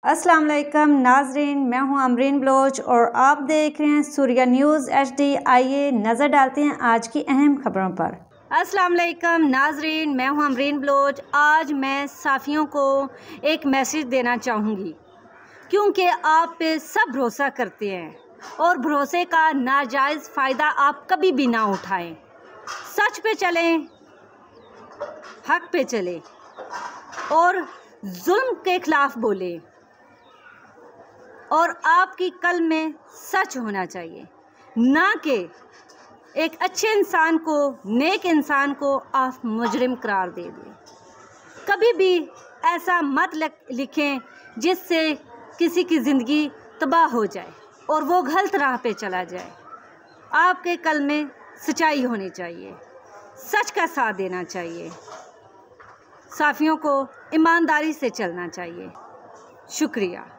अस्सलाम वालेकुम नाजरीन, मैं हूं अमरीन बलोच और आप देख रहे हैं सूर्या न्यूज़ HD। आइए नज़र डालते हैं आज की अहम खबरों पर। अस्सलाम वालेकुम नाजरीन, मैं हूं अमरीन बलोच। आज मैं साफ़ियों को एक मैसेज देना चाहूँगी क्योंकि आप पे सब भरोसा करते हैं और भरोसे का नाजायज़ फ़ायदा आप कभी भी ना उठाएं। सच पे चलें, हक पे चलें और जुल्म के ख़िलाफ़ बोलें और आपकी कल में सच होना चाहिए, ना कि एक अच्छे इंसान को, नेक इंसान को आप मुजरिम करार दे दें। कभी भी ऐसा मत लिखें जिससे किसी की ज़िंदगी तबाह हो जाए और वो गलत राह पे चला जाए। आपके कल में सच्चाई होनी चाहिए, सच का साथ देना चाहिए, साफ़ियों को ईमानदारी से चलना चाहिए। शुक्रिया।